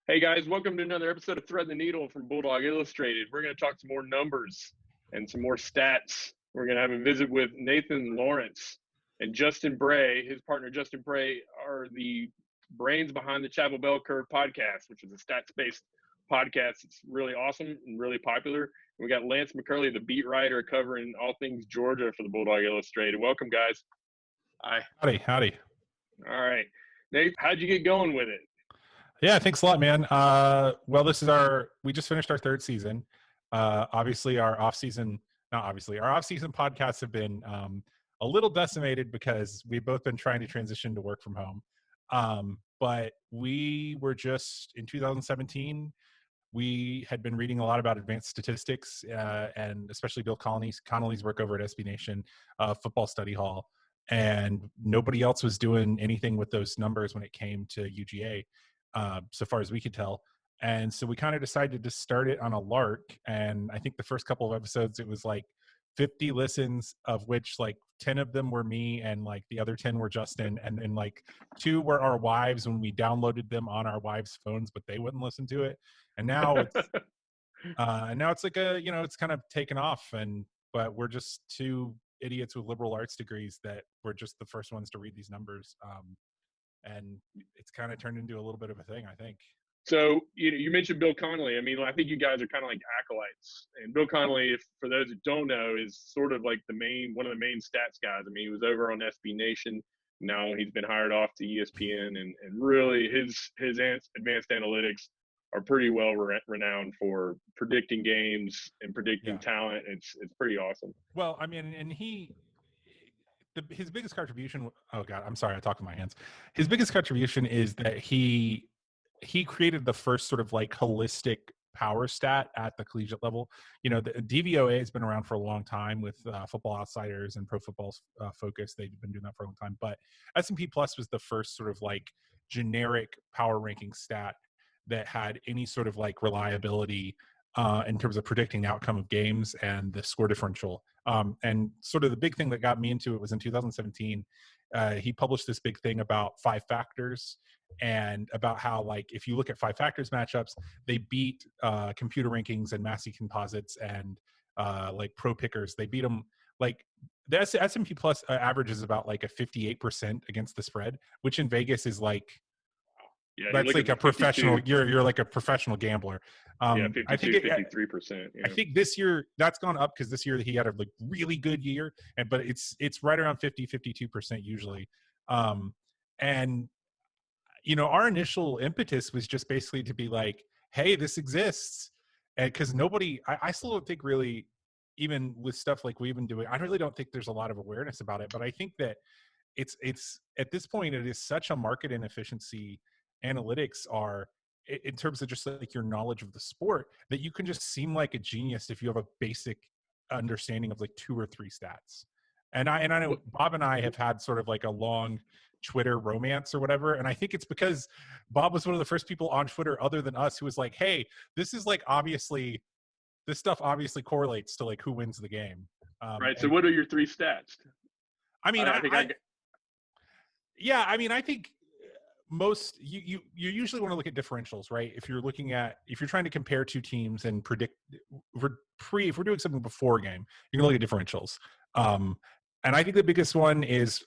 Hey guys, welcome to another episode of Thread the Needle from Bulldog Illustrated. We're going to talk some more numbers and some more stats. We're going to have a visit with Nathan Lawrence and Justin Bray. His partner Justin Bray are the brains behind the Chapel Bell Curve podcast, which is a stats-based podcast. It's really awesome and really popular. And we got Lance McCurley, the beat writer, covering all things Georgia for the Bulldog Illustrated. Welcome, guys. Hi. Howdy. All right. Nate, how'd you get going with it? Yeah, thanks a lot, man. Well, we just finished our third season. Obviously, our off-season podcasts have been a little decimated because we've both been trying to transition to work from home. But we were just, in 2017, we had been reading a lot about advanced statistics and especially Bill Connolly's work over at SB Nation Football Study Hall. And nobody else was doing anything with those numbers when it came to UGA. So far as we could tell. And so we kind of decided to start it on a lark. And I think the first couple of episodes, it was like 50 listens, of which like 10 of them were me and like the other 10 were Justin. And then like 2 were our wives when we downloaded them on our wives' phones, but they wouldn't listen to it. And now it's like it's kind of taken off. But we're just 2 idiots with liberal arts degrees that were just the first ones to read these numbers. And it's kind of turned into a little bit of a thing, I think. So you mentioned Bill Connolly. I mean, I think you guys are kind of like acolytes. And Bill Connolly, for those that don't know, is sort of like one of the main stats guys. I mean, he was over on SB Nation. Now he's been hired off to ESPN, and really his advanced analytics are pretty well renowned for predicting games and predicting talent. It's pretty awesome. Well, I mean, and his biggest contribution, oh God, I'm sorry, I talk with my hands. His biggest contribution is that he created the first sort of like holistic power stat at the collegiate level. The DVOA has been around for a long time with Football Outsiders and Pro Football Focus. They've been doing that for a long time. But S&P Plus was the first sort of like generic power ranking stat that had any sort of like reliability in terms of predicting the outcome of games and the score differential. And sort of the big thing that got me into it was in 2017, he published this big thing about 5 factors and about how, like, if you look at 5 factors matchups, they beat computer rankings and Massey composites and like pro pickers. They beat them. Like the S&P Plus average is about like a 58% against the spread, which in Vegas is like, that's like a professional. You're like a professional gambler. 52, I think 53%. I think this year that's gone up because this year he had a like really good year, but it's right around 52% usually. And our initial impetus was just basically to be like, hey, this exists, and because I still don't think really, even with stuff like we've been doing, I really don't think there's a lot of awareness about it. But I think that it's at this point it is such a market inefficiency. Analytics are, in terms of just like your knowledge of the sport, that you can just seem like a genius if you have a basic understanding of like 2 or 3 stats. And I know Bob and I have had sort of like a long Twitter romance or whatever, and I think it's because Bob was one of the first people on Twitter other than us who was like, hey, this stuff obviously correlates to like who wins the game. Right. So what are your 3 stats? I mean, I think most you usually want to look at differentials, right? If you're trying to compare 2 teams and predict, if we're doing something before a game, you're gonna look at differentials. And I think the biggest one is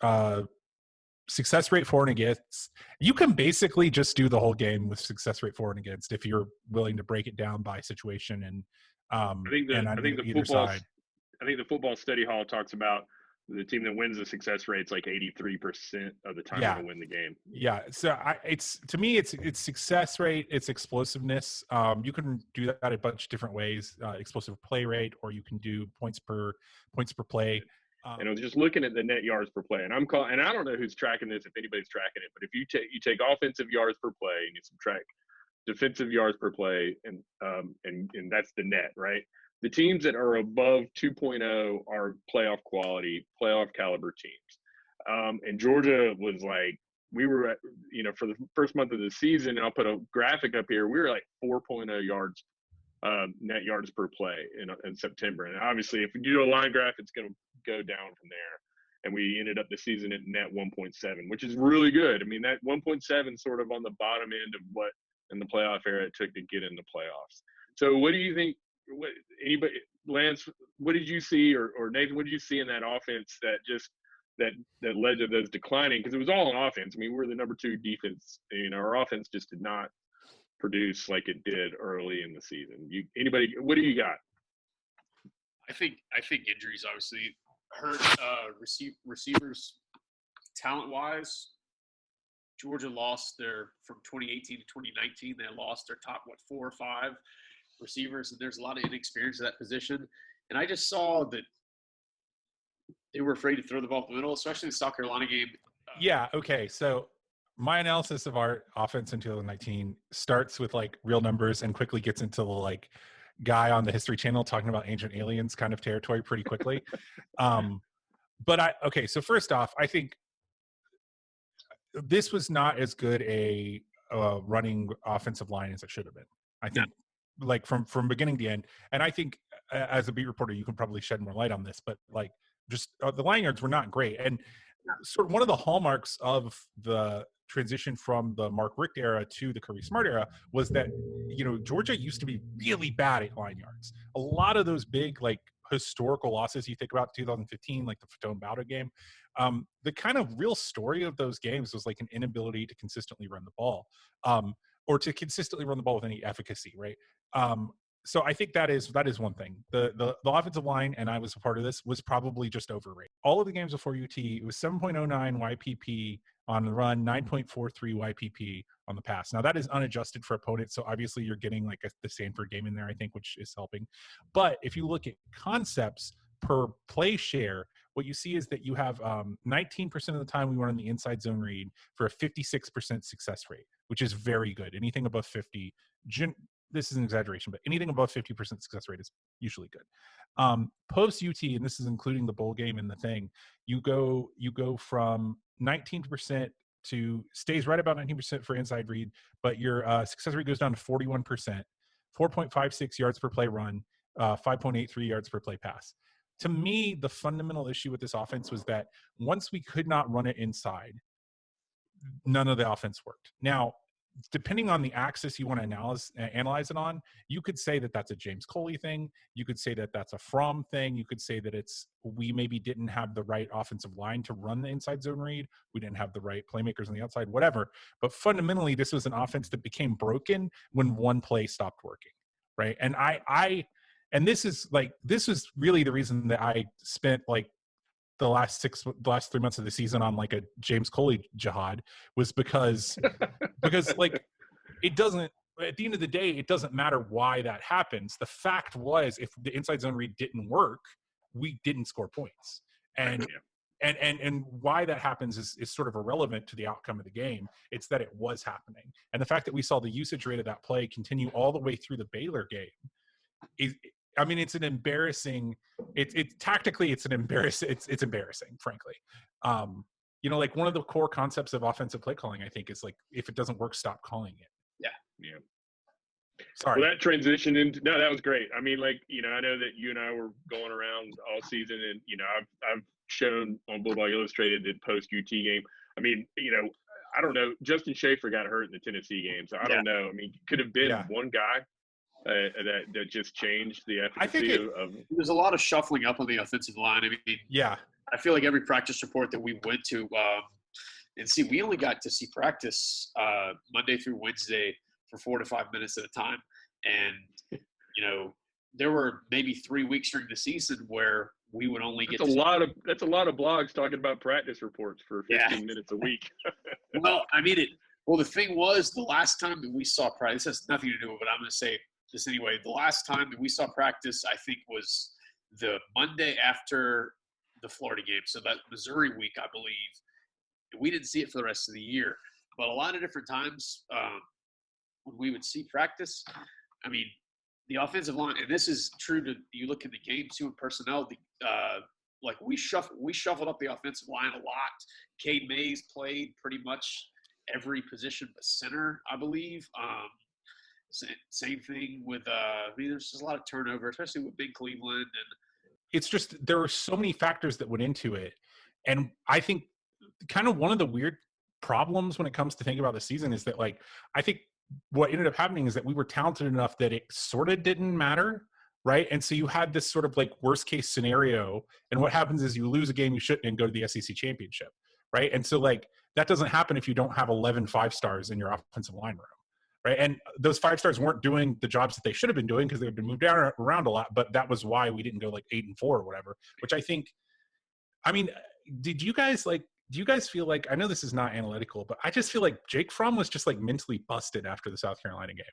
success rate for and against. You can basically just do the whole game with success rate for and against if you're willing to break it down by situation. And I think the Football Study Hall talks about the team that wins the success rate's like 83% of the time to win the game. Yeah. So to me, it's success rate, it's explosiveness. You can do that a bunch of different ways, explosive play rate, or you can do points per play. And I was just looking at the net yards per play, and and I don't know who's tracking this, if anybody's tracking it, but if you take offensive yards per play and you subtract defensive yards per play, and that's the net, right? The teams that are above 2.0 are playoff quality, playoff caliber teams. And Georgia was like, we were, for the first month of the season, and I'll put a graphic up here, we were like 4.0 yards, net yards per play in September. And obviously, if we do a line graph, it's going to go down from there. And we ended up the season at net 1.7, which is really good. I mean, that 1.7 is sort of on the bottom end of what in the playoff era it took to get in the playoffs. So what do you think? Lance, what did you see, or Nathan, what did you see in that offense that led to those declining? Because it was all on offense. I mean, we're the number 2 defense. Our offense just did not produce like it did early in the season. What do you got? I think injuries obviously hurt receivers talent wise. Georgia lost from 2018 to 2019. They lost their top 4 or 5 receivers, and there's a lot of inexperience at that position. And I just saw that they were afraid to throw the ball up the middle, especially in the South Carolina game. Yeah. Okay. So my analysis of our offense in 2019 starts with like real numbers and quickly gets into the like guy on the History Channel talking about ancient aliens kind of territory pretty quickly. So first off, I think this was not as good a running offensive line as it should have been. I think like from beginning to end. And I think as a beat reporter, you can probably shed more light on this, but like just the line yards were not great. And sort of one of the hallmarks of the transition from the Mark Richt era to the Kirby Smart era was that, Georgia used to be really bad at line yards. A lot of those big, like, historical losses you think about 2015, like the Fatone Bowda game, the kind of real story of those games was like an inability to consistently run the ball, or to consistently run the ball with any efficacy, right? So I think that is one thing. The offensive line, and I was a part of this, was probably just overrated. All of the games before UT, it was 7.09 YPP on the run, 9.43 YPP on the pass. Now that is unadjusted for opponents, so obviously you're getting like the Stanford game in there, I think, which is helping. But if you look at concepts per play share, what you see is that you have 19% of the time we run in the inside zone read for a 56% success rate, which is very good. Anything above 50, this is an exaggeration, but anything above 50% success rate is usually good. Post UT, and this is including the bowl game and the thing, you go from 19% to stays right about 19% for inside read, but your success rate goes down to 41%, 4.56 yards per play run, 5.83 yards per play pass. To me, the fundamental issue with this offense was that once we could not run it inside, none of the offense worked. Now, depending on the axis you want to analyze it on, you could say that that's a James Coley thing. You could say that that's a Fromm thing. You could say that we maybe didn't have the right offensive line to run the inside zone read. We didn't have the right playmakers on the outside, whatever. But fundamentally, this was an offense that became broken when one play stopped working, right? And this is really the reason that I spent like the last 3 months of the season on like a James Coley jihad, was because like it doesn't, at the end of the day, it doesn't matter why that happens. The fact was, if the inside zone read didn't work, we didn't score points. And why that happens is sort of irrelevant to the outcome of the game. It's that it was happening. And the fact that we saw the usage rate of that play continue all the way through the Baylor game it's an embarrassing. Tactically, it's embarrassing, frankly. Like one of the core concepts of offensive play calling, I think, is like, if it doesn't work, stop calling it. Yeah. Sorry. Well, that transition into that was great. I mean, like, I know that you and I were going around all season, and I've shown on Bulldog Illustrated the post UT game. I mean, I don't know. Justin Schaefer got hurt in the Tennessee game, so I don't know. I mean, could have been one guy. That just changed the efficacy of. There's a lot of shuffling up on the offensive line. I mean, I feel like every practice report that we went to, we only got to see practice Monday through Wednesday for 4 to 5 minutes at a time, and there were maybe 3 weeks during the season where we would only get. That's a lot of blogs talking about practice reports for 15 minutes a week. Well, I mean it. Well, the thing was, the last time that we saw practice, this has nothing to do with it, but I'm going to say this anyway. The last time that we saw practice, I think, was the Monday after the Florida game. So that Missouri week, I believe. We didn't see it for the rest of the year. But a lot of different times when we would see practice, I mean, the offensive line, and this is true to you look in the game too in personnel, we shuffled up the offensive line a lot. Cade Mays played pretty much every position but center, I believe. Same thing with there's just a lot of turnover, especially with Big Cleveland, and it's just there were so many factors that went into it. And I think kind of one of the weird problems when it comes to thinking about the season is that, like, I think what ended up happening is that we were talented enough that it sort of didn't matter, right? And so you had this sort of like worst case scenario, and what happens is you lose a game you shouldn't and go to the SEC championship, right? And so like that doesn't happen if you don't have 11 5-stars in your offensive line room, right? And those 5-stars weren't doing the jobs that they should have been doing because they've been moved around a lot, but that was why we didn't go like 8-4 or whatever, which I think, I mean, do you guys feel like, I know this is not analytical, but I just feel like Jake Fromm was just like mentally busted after the South Carolina game.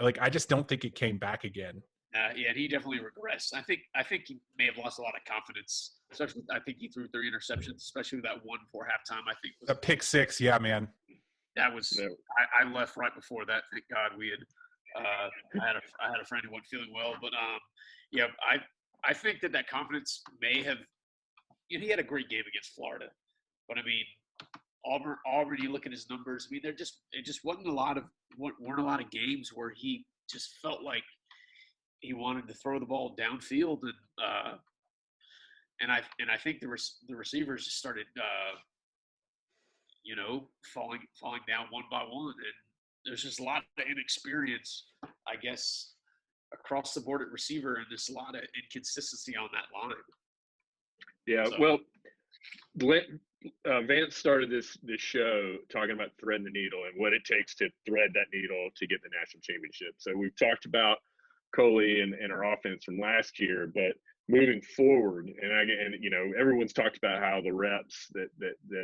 Like, I just don't think it came back again. Yeah, he definitely regressed. I think he may have lost a lot of confidence. Especially, I think he threw 3 interceptions, especially with that one before halftime. I think a pick 6. Yeah, man. That was. I left right before that. Thank God we had. I had a friend who wasn't feeling well, but yeah, I think that confidence may have. You know, he had a great game against Florida, but I mean, Auburn. You look at his numbers. I mean, it just weren't a lot of games where he just felt like he wanted to throw the ball downfield, and I think the receivers just started, falling down one by one, and there's just a lot of inexperience, I guess, across the board at receiver, and there's a lot of inconsistency on that line. Yeah, so. Well, Vance started this show talking about threading the needle and what it takes to thread that needle to get the national championship. So we've talked about Coley and our offense from last year, but moving forward, and everyone's talked about how the reps that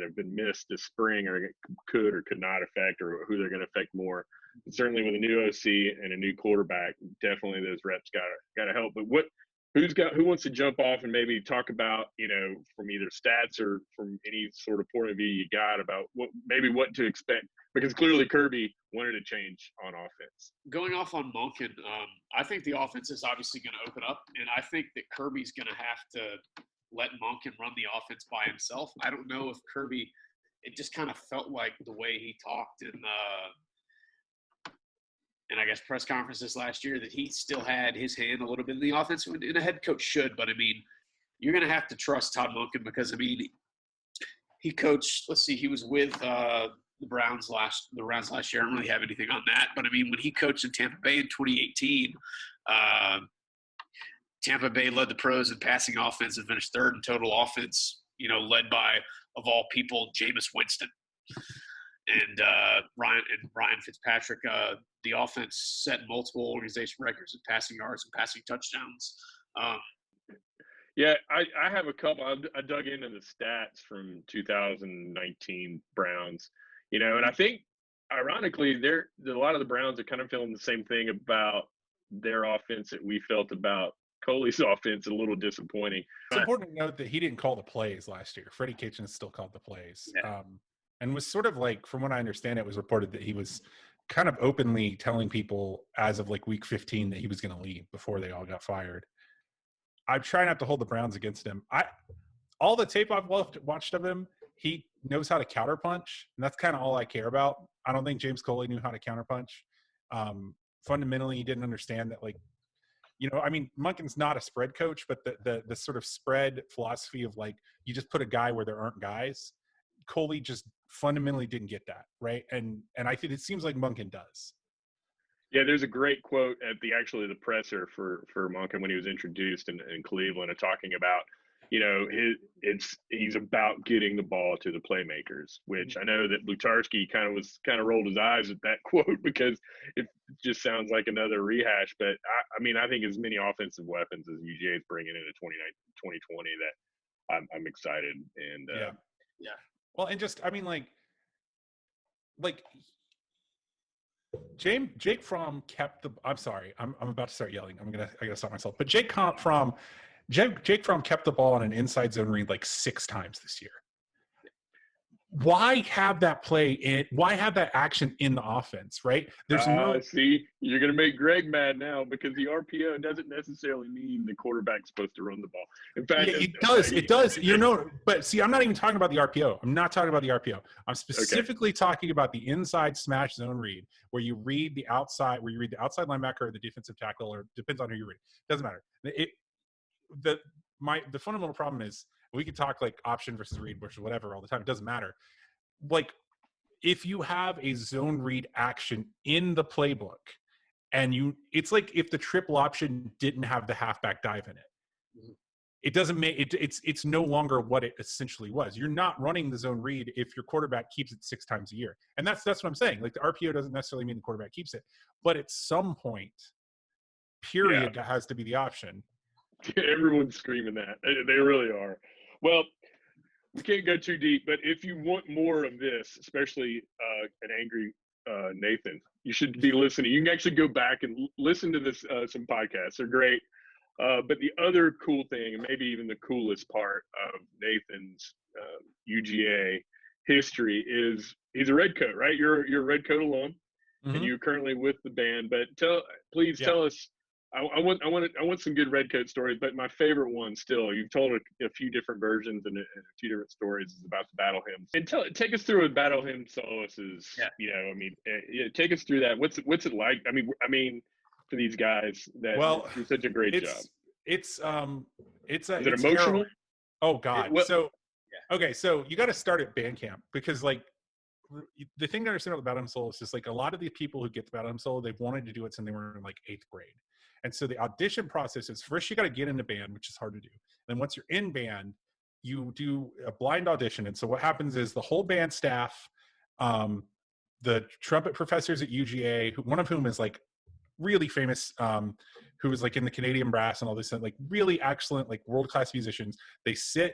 have been missed this spring could or could not affect, or who they're going to affect more. But certainly with a new OC and a new quarterback, definitely those reps got to help. But who wants to jump off and maybe talk about, from either stats or from any sort of point of view you got about what to expect? Because clearly Kirby wanted to change on offense. Going off on Monken, I think the offense is obviously going to open up, and I think that Kirby's going to have to let Monken run the offense by himself. I don't know if Kirby – it just kind of felt like the way he talked in I guess press conferences last year that he still had his hand a little bit in the offense, and a head coach should. But, I mean, you're going to have to trust Todd Monken because, I mean, he coached – he was with the Browns last year. I don't really have anything on that. But, I mean, when he coached in Tampa Bay in 2018, Tampa Bay led the pros in passing offense and finished third in total offense, led by, of all people, Jameis Winston. And Ryan Fitzpatrick, the offense set multiple organization records in passing yards and passing touchdowns. Yeah, I have a couple. I dug into the stats from 2019 Browns, and I think, ironically, a lot of the Browns are kind of feeling the same thing about their offense that we felt about Coley's offense. A little disappointing. It's important to note that he didn't call the plays last year. Freddie Kitchens still called the plays. Yeah. And was sort of like, from what I understand, it was reported that he was kind of openly telling people as of like week 15 that he was going to leave before they all got fired. I try not to hold the Browns against him. All the tape I've watched of him, he knows how to counterpunch, and that's kind of all I care about. I don't think James Coley knew how to counterpunch. Fundamentally, he didn't understand that, Monken's not a spread coach, but the sort of spread philosophy of like, you just put a guy where there aren't guys. Coley just fundamentally didn't get that, right? And I think it seems like Monken does. Yeah, there's a great quote at the presser for Monken when he was introduced in Cleveland, talking about, he's about getting the ball to the playmakers, which I know that Blutarski kind of rolled his eyes at that quote because it just sounds like another rehash. But I think as many offensive weapons as UGA is bringing into 2020 that I'm excited. And yeah. Well, and just, Jake Fromm kept the. I'm sorry, I'm about to start yelling. I gotta stop myself. But Jake Fromm kept the ball on an inside zone read like 6 times this year. Why have that play in? Why have that action in the offense? Right? There's see, you're gonna make Greg mad now because the RPO doesn't necessarily mean the quarterback's supposed to run the ball. In fact, it does. It does. But see, I'm not even talking about the RPO. I'm not talking about the RPO. I'm specifically talking about the inside smash zone read, where you read the outside linebacker or the defensive tackle, or depends on who you read. Doesn't matter. The fundamental problem is, we could talk like option versus read versus whatever all the time. It doesn't matter. Like, if you have a zone read action in the playbook, and it's like if the triple option didn't have the halfback dive in it. It doesn't make it. It's no longer what it essentially was. You're not running the zone read if your quarterback keeps it 6 times a year, and that's what I'm saying. Like the RPO doesn't necessarily mean the quarterback keeps it, but at some point, period, that has to be the option. Everyone's screaming that. They really are. Well, we can't go too deep, but if you want more of this, especially an angry Nathan, you should be listening. You can actually go back and listen to this some podcasts. They're great. But the other cool thing, and maybe even the coolest part of Nathan's UGA history, is he's a Red Coat, right? You're a Red Coat alum, and you're currently with the band. But please tell us. I want some good Red Coat stories, but my favorite one still, you've told a few different versions and a few different stories is about the battle hymns. And take us through a battle hymn soloists. Take us through that. What's it like? I mean, for these guys that do such a great job. Is it emotional? Terrible. Oh God. So you got to start at band camp, because like the thing to understand about the battle hymn soloists is like a lot of the people who get the battle hymn solo, they've wanted to do it since they were in like 8th grade. And so the audition process is, first you got to get into band, which is hard to do. Then once you're in band, you do a blind audition. And so what happens is the whole band staff, the trumpet professors at UGA, one of whom is like really famous, who was like in the Canadian brass and all this, like really excellent, like world-class musicians.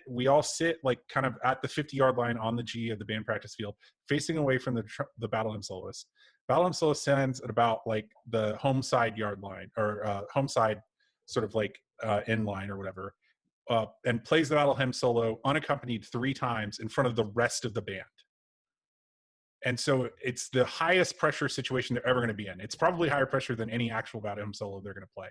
We all sit like kind of at the 50-yard line on the G of the band practice field, facing away from the battle hymn soloist. Battle hymn soloist stands at about like the home side yard line, or home side sort of like end line or whatever, and plays the battle hymn solo unaccompanied 3 times in front of the rest of the band. And so it's the highest pressure situation they're ever going to be in. It's probably higher pressure than any actual battle hymn solo they're going to play.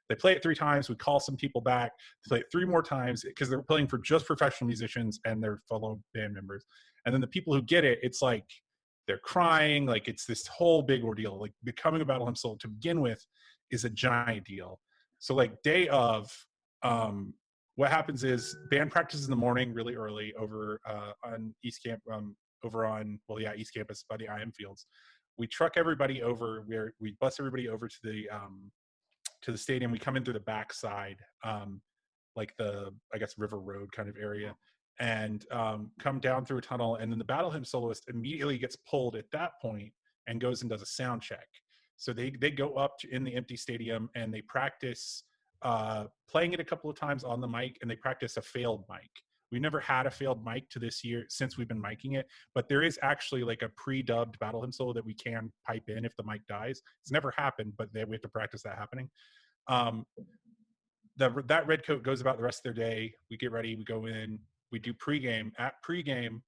They play it 3 times. We call some people back to play it 3 more times, because they're playing for just professional musicians and their fellow band members. And then the people who get it, it's like they're crying. Like it's this whole big ordeal. Like becoming a battle hymn solo to begin with is a giant deal. So like day of, what happens is band practices in the morning really early over on East Camp, East Campus by the IM Fields. We truck everybody over. We bus everybody over to the stadium. We come in through the back side, like the, I guess, River Road kind of area, and come down through a tunnel. And then the battle hymn soloist immediately gets pulled at that point and goes and does a sound check. So they go up in the empty stadium and they practice playing it a couple of times on the mic, and they practice a failed mic. We've never had a failed mic to this year since we've been miking it, but there is actually like a pre-dubbed battle hymn solo that we can pipe in if the mic dies. It's never happened, but we have to practice that happening. That Red Coat goes about the rest of their day. We get ready, we go in, we do pregame. At pregame,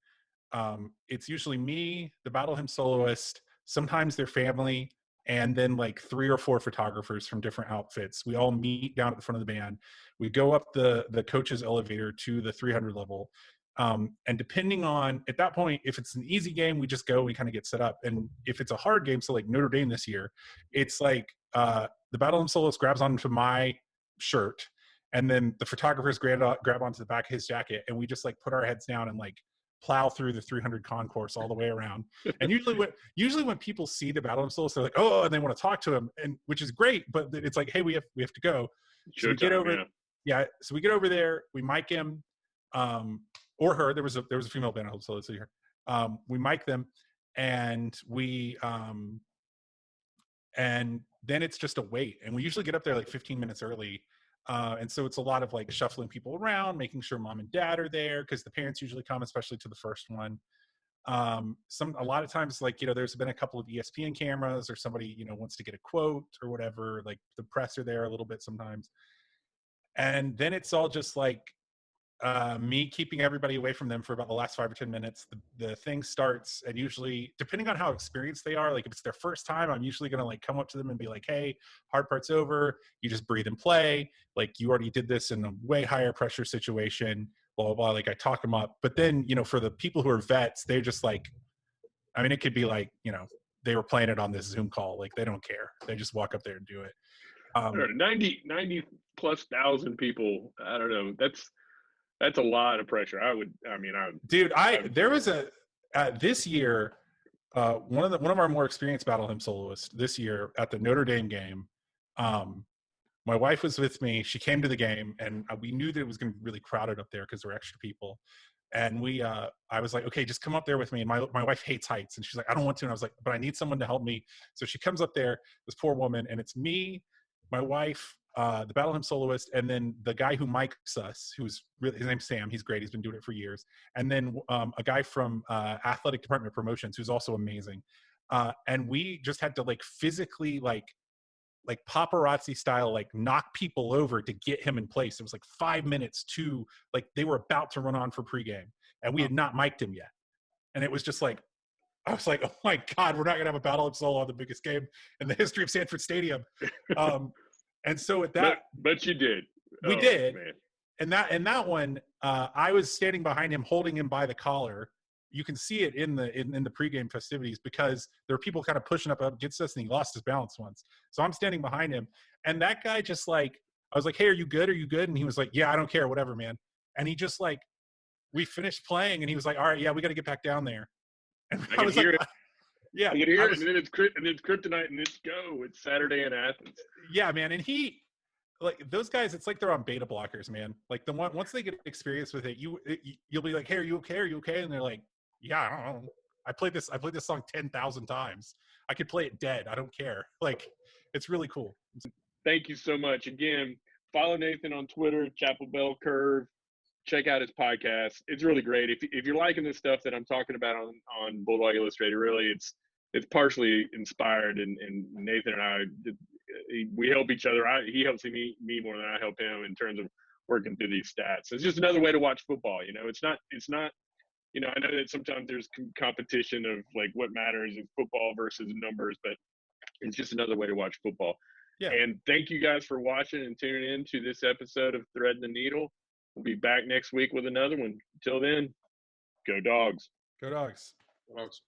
it's usually me, the battle hymn soloist, sometimes their family, and then like 3 or 4 photographers from different outfits. We all meet down at the front of the band. We go up the coach's elevator to the 300 level. And depending on, at that point, if it's an easy game, we just go, we kind of get set up. And if it's a hard game, so like Notre Dame this year, it's like the battle hymn soloist grabs onto my shirt, and then the photographers grab onto the back of his jacket, and we just like put our heads down and like plow through the 300 concourse all the way around. And usually when people see the battle hymn soloist, they're like, oh, and they want to talk to him, and which is great, but it's like, hey, we have to go. So we get over, so we get over there, we mic him, or her. There was a female battle hymn soloist here. We mic them, and and then it's just a wait. And we usually get up there like 15 minutes early. And so it's a lot of like shuffling people around, making sure mom and dad are there, because the parents usually come, especially to the first one. A lot of times, like, there's been a couple of ESPN cameras, or somebody, wants to get a quote or whatever, like the press are there a little bit sometimes. And then it's all just like me keeping everybody away from them for about the last 5 or 10 minutes. The thing starts, and usually, depending on how experienced they are, like if it's their first time, I'm usually going to like come up to them and be like, hey, hard part's over. You just breathe and play. Like you already did this in a way higher pressure situation, blah, blah, blah. Like I talk them up. But then, for the people who are vets, they're just like, I mean, it could be like, they were playing it on this Zoom call. Like they don't care. They just walk up there and do it. 90 plus thousand people. I don't know. That's a lot of pressure. There was this year, one of our more experienced Battle Hymn soloists this year at the Notre Dame game. My wife was with me. She came to the game, and we knew that it was going to be really crowded up there because there were extra people. And I was like, okay, just come up there with me. And my wife hates heights, and she's like, I don't want to. And I was like, but I need someone to help me. So she comes up there, this poor woman, and it's me, my wife, the Battle Hymn soloist, and then the guy who mics us, his name's Sam. He's great. He's been doing it for years. And then a guy from Athletic Department of Promotions, who's also amazing. And we just had to like physically like paparazzi style, like knock people over to get him in place. It was like 5 minutes to like, they were about to run on for pregame and we had not mic'd him yet. And it was just like, I was like, oh my God, we're not going to have a Battle of solo on the biggest game in the history of Sanford Stadium. And so at that, but you did, we did. Man. And that one, I was standing behind him, holding him by the collar. You can see it in the pregame festivities because there are people kind of pushing up against us, and he lost his balance once. So I'm standing behind him, and that guy just like, I was like, hey, are you good? Are you good? And he was like, yeah, I don't care, whatever, man. And he just like, we finished playing, and he was like, all right, yeah, we got to get back down there. And I was like, yeah, I can hear it, and then it's kryptonite, and it's go. It's Saturday in Athens. Yeah, man, and he. Like those guys, it's like they're on beta blockers, man. Like once they get experience with it, you'll be like, hey, are you okay? Are you okay? And they're like, yeah, I don't know. I played this song 10,000 times. I could play it dead. I don't care. Like, it's really cool. Thank you so much. Again, follow Nathan on Twitter, Chapel Bell Curve. Check out his podcast. It's really great. If you're liking the stuff that I'm talking about on Bulldog Illustrated, really, it's partially inspired. And Nathan and I, we help each other. He helps me more than I help him in terms of working through these stats. It's just another way to watch football. You know, it's not. You know, I know that sometimes there's competition of like what matters in football versus numbers, but it's just another way to watch football. Yeah. And thank you guys for watching and tuning in to this episode of Threading the Needle. We'll be back next week with another one. Until then, go Dogs. Go Dogs. Go Dogs.